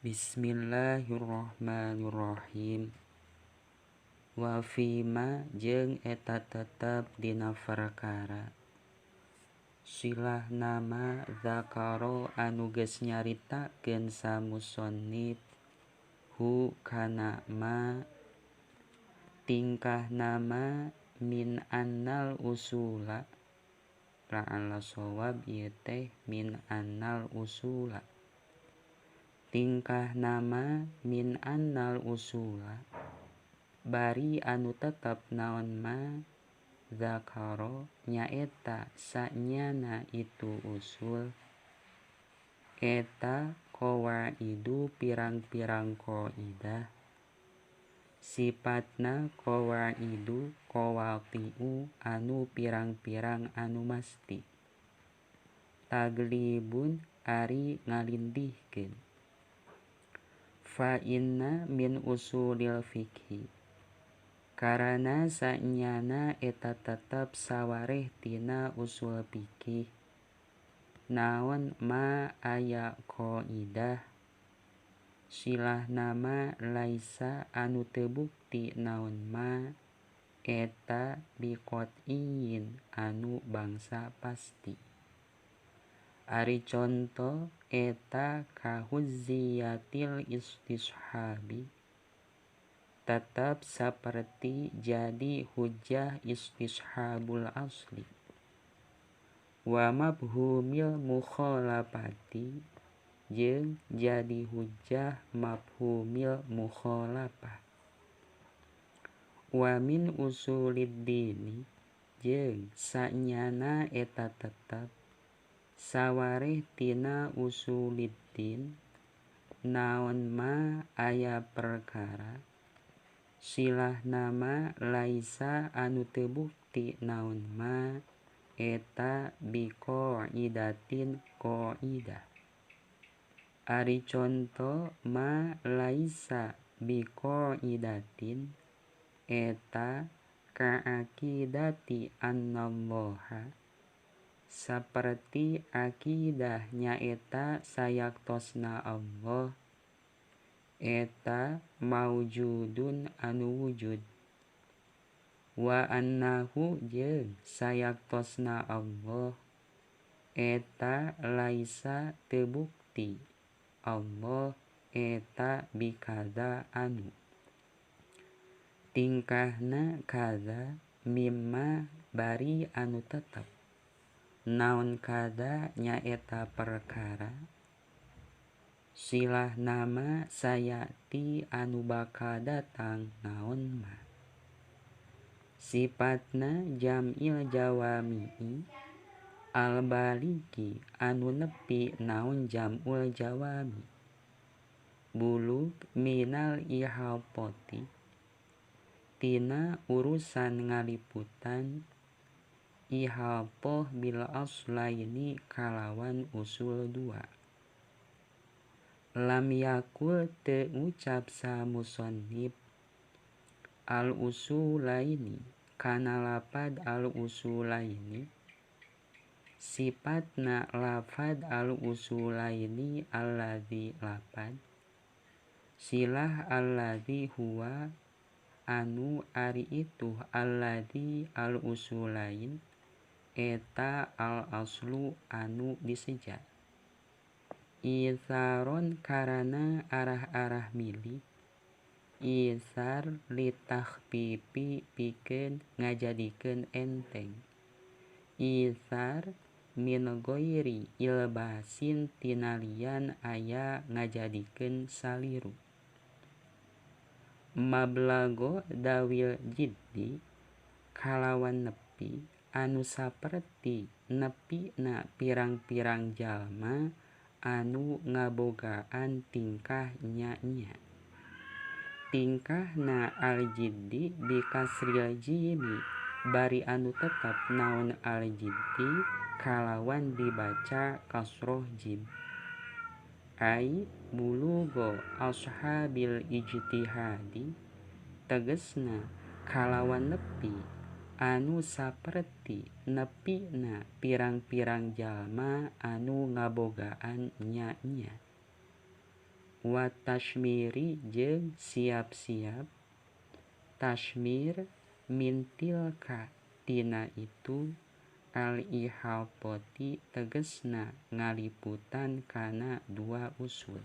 Bismillahirrahmanirrahim. Wa fima jeung eta tetep dina perkara silah nama zakaro anu geus nyaritakeun sa musannif hu kana ma tingkah nama min annal usula la'alla shawab ieu teh min annal usula tingkah nama min annal usula bari anu tetep naon ma zakaro nyaeta sanyana itu usul eta qawaidu pirang-pirang qaidah sifatna qawaidu qawatiu anu pirang-pirang anu masti taglibun ari ngalindihkeun fa inna min usulil fiqhi karana sanyana eta tetep sawareh tina usul fikih naon ma aya qaidah silah nama laisa anu teu bukti naon ma eta biqot'iyin anu bangsa pasti ari conto eta kahuzziyatil istishabi tetap seperti jadi hujjah istishabul asli wa mafhumil mukhalafati jeung jadi hujjah mafhumil mukhalafah wa min usulid dini jeung sanyana eta tetep sawareh tina usuliddin naon ma aya perkara silah nama laisa anu teu bukti naon ma eta biqaidatin qaidah ari conto ma laisa biqaidatin eta kaakidati annallaha saperti akidah nyaeta sayaktosna Allah eta maujudun anu wujud wa annahu jeung sayaktosna Allah eta laisa teu bukti Allah eta bikadza anu tingkahna kadza mimma bari anu tetep naon kadza nyaeta perkara silah nama sayati anu bakal datang naon ma sifatna jam'il jawami'i al baliki anu nepi naon jam'ul jawami bulug minal ihapoti tina urusan ngaliputan ihapoh bil aslaini kalawan usul dua lam yakul teu ngucap sa musannif al usulaini kana lapad al usulaini sifatna lafad al usulaini alladzi lapad silah alladzi huwa anu ari itu alladzi al usulain eta al aslu anu diseja isaron karana arah-arah milih isar litakhfifi pikeun ngajadikeun enteng isar min ghairi ilbasin tinalian aya ngajadikeun saliru mablago dawil jiddi kalawan nepi anu saperti nepina pirang-pirang jalma anu ngabogaan tingkah nya-nya tingkahna al-jiddi bikasril jimi bari anu tetep naon al-jiddi kalawan dibaca kasroh jim ai bulugo ashabil ijtihadi tegesna kalawan nepi anu saperti nepina pirang-pirang jalma anu ngabogaan nya-nya wa tashmiri jeung siap-siap. Tashmir mintilka tina itu, al ihalpoti tegesna ngaliputan kana dua usul.